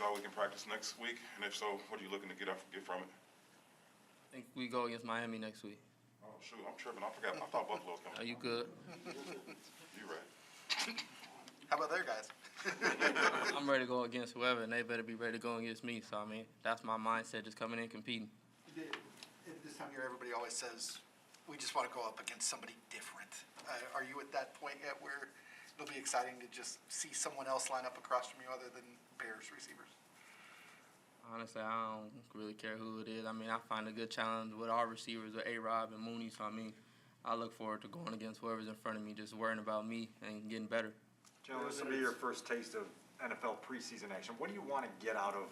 all we can practice next week? And if so, what are you looking to get from it? I think we go against Miami next week. Oh, shoot, I'm tripping. I forgot. I thought Buffalo was coming. Are you good? You right. How about their guys? I'm ready to go against whoever, and they better be ready to go against me. So, I mean, that's my mindset, just coming in competing. This time of year, everybody always says, we just want to go up against somebody different. Are you at that point yet where it'll be exciting to just see someone else line up across from you other than Bears receivers? Honestly, I don't really care who it is. I mean, I find a good challenge with our receivers, with A-Rob and Mooney. So, I mean, I look forward to going against whoever's in front of me, just worrying about me and getting better. Jalen, this will be your first taste of NFL preseason action. What do you want to get out of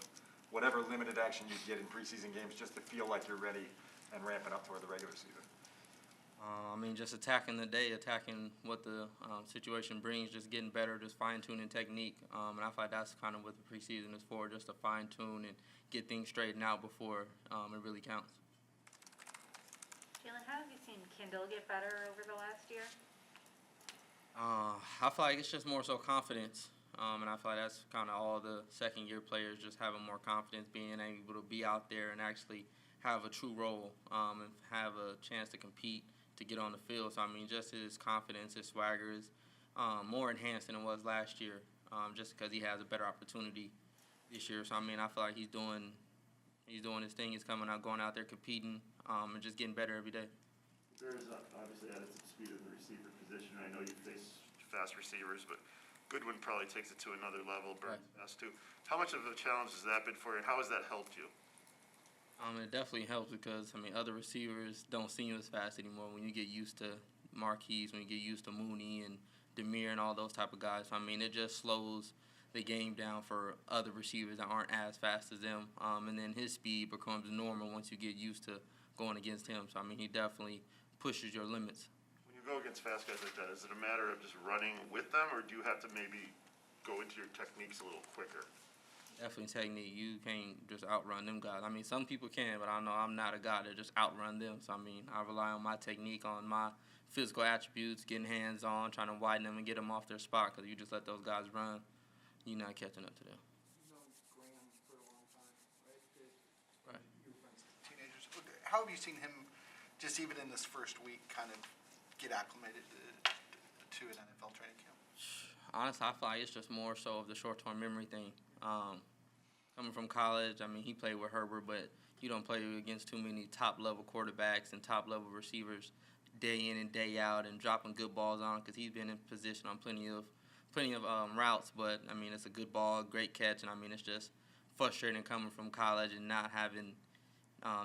whatever limited action you get in preseason games just to feel like you're ready and ramping up toward the regular season? I mean, just attacking the day, attacking what the situation brings, just getting better, just fine-tuning technique. And I feel like that's kind of what the preseason is for, just to fine-tune and get things straightened out before it really counts. Jaylon, how have you seen Kendall get better over the last year? I feel like it's just more so confidence. And I feel like that's kind of all the second-year players, just having more confidence, being able to be out there and actually have a true role and have a chance to compete, to get on the field. So, I mean, just his confidence, his swagger is more enhanced than it was last year, just because he has a better opportunity this year. So, I mean, I feel like he's doing his thing. He's coming out, going out there, competing, and just getting better every day. There's obviously added some speed at the receiver position. I know you face fast receivers, but Goodwin probably takes it to another level. Burns has too. How much of a challenge has that been for you, and how has that helped you? It definitely helps because, I mean, other receivers don't seem as fast anymore when you get used to Marquise, when you get used to Mooney and Demir and all those type of guys. I mean, it just slows the game down for other receivers that aren't as fast as them. And then his speed becomes normal once you get used to going against him. So, I mean, he definitely pushes your limits. When you go against fast guys like that, is it a matter of just running with them, or do you have to maybe go into your techniques a little quicker? Definitely technique. You can't just outrun them guys. I mean, some people can, but I know I'm not a guy that just outrun them. So, I mean, I rely on my technique, on my physical attributes, getting hands on, trying to widen them and get them off their spot, because you just let those guys run, you're not catching up to them. You've known Graham for a long time, right? Right. You were friends with teenagers. How have you seen him, just even in this first week, kind of get acclimated to an NFL training camp? Honestly, I feel like it's just more so of the short-term memory thing. Coming from college, I mean, he played with Herbert, but you don't play against too many top-level quarterbacks and top-level receivers day in and day out and dropping good balls on, because he's been in position on plenty of routes. But, I mean, it's a good ball, great catch, and, I mean, it's just frustrating coming from college and not having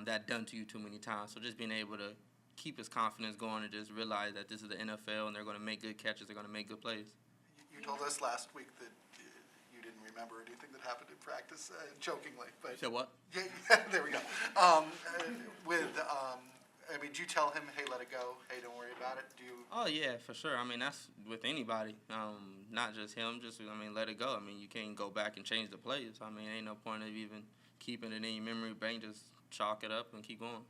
that done to you too many times. So just being able to keep his confidence going and just realize that this is the NFL and they're going to make good catches, they're going to make good plays. You told us last week that you didn't remember anything that happened in practice, jokingly. But So what? Yeah, there we go. I mean, do you tell him, hey, let it go, hey, don't worry about it? Do you? Oh, yeah, for sure. I mean, that's with anybody, not just him. Just, I mean, let it go. I mean, you can't go back and change the plays. I mean, ain't no point of even keeping it in your memory bank. Just chalk it up and keep going.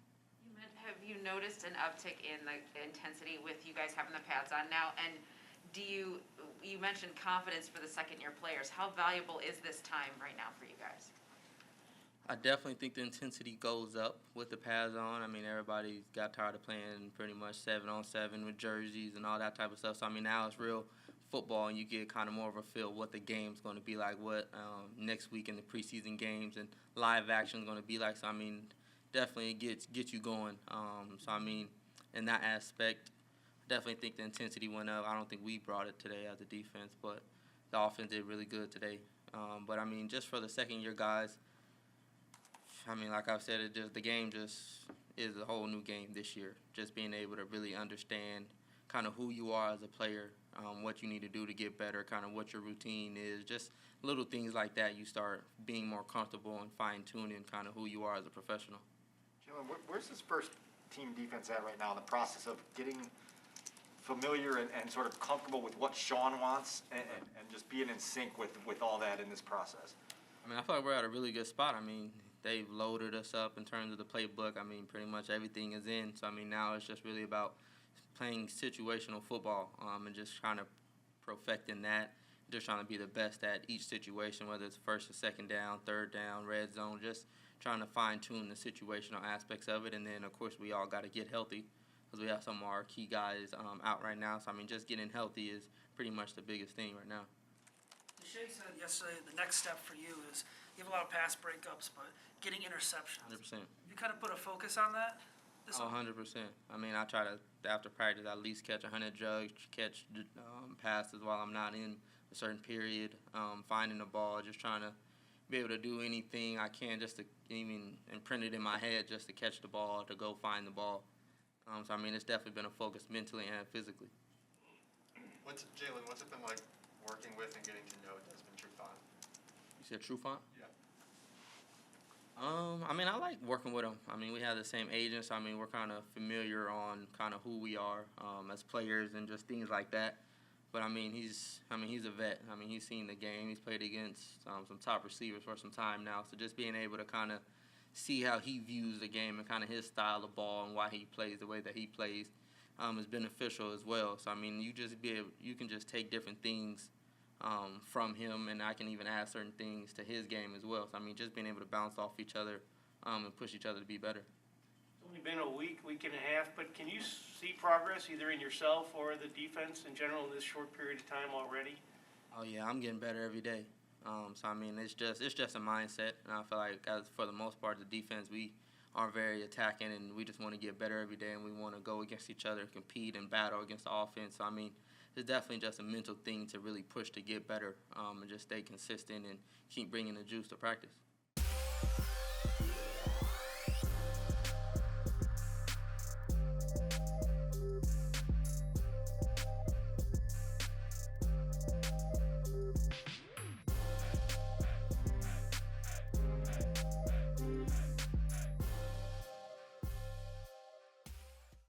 Have you noticed an uptick in the intensity with you guys having the pads on now? And you mentioned confidence for the second-year players. How valuable is this time right now for you guys? I definitely think the intensity goes up with the pads on. I mean, everybody got tired of playing pretty much 7-on-7 with jerseys and all that type of stuff. So, I mean, now it's real football, and you get kind of more of a feel what the game's going to be like, what next week in the preseason games and live action is going to be like. So, I mean, definitely gets you going. So, I mean, in that aspect, definitely think the intensity went up. I don't think we brought it today as a defense, but the offense did really good today. But, I mean, just for the second-year guys, I mean, like I've said, the game just is a whole new game this year. Just being able to really understand kind of who you are as a player, what you need to do to get better, kind of what your routine is, just little things like that. You start being more comfortable and fine-tuning kind of who you are as a professional. Jalen, where's this first team defense at right now in the process of getting familiar and sort of comfortable with what Sean wants and just being in sync with all that in this process? I mean, I feel like we're at a really good spot. I mean, they've loaded us up in terms of the playbook. I mean, pretty much everything is in. So, I mean, now it's just really about playing situational football and just trying to perfecting that just trying to be the best at each situation, whether it's first or second down, third down, red zone, just trying to fine-tune the situational aspects of it. And then, of course, we all got to get healthy because we have some of our key guys out right now. So, I mean, just getting healthy is pretty much the biggest thing right now. Deshae said yesterday the next step for you is you have a lot of pass breakups, but getting interceptions. 100%. You kind of put a focus on that? This Oh, 100%. I mean, I try to, after practice, at least catch 100 jugs, catch passes while I'm not in a certain period, finding the ball, just trying to be able to do anything I can just to even imprint it in my head just to catch the ball, to go find the ball. So, I mean, it's definitely been a focus mentally and physically. Jaylon, what's it been like working with and getting to know Desmond Trufant? You said Trufant? Yeah. I mean, I like working with him. I mean, we have the same agents. I mean, we're kind of familiar on kind of who we are as players and just things like that. But I mean, he's a vet. I mean, he's seen the game. He's played against some top receivers for some time now. So just being able to kind of see how he views the game and kind of his style of ball and why he plays the way that he plays is beneficial as well. So I mean, you can just take different things from him, and I can even add certain things to his game as well. So I mean, just being able to bounce off each other and push each other to be better. It's only been a week and a half, but can you see progress either in yourself or the defense in general in this short period of time already? Oh yeah, I'm getting better every day. So I mean, it's just a mindset, and I feel like for the most part, the defense, we are very attacking, and we just want to get better every day, and we want to go against each other, compete and battle against the offense. So I mean, it's definitely just a mental thing to really push to get better and just stay consistent and keep bringing the juice to practice.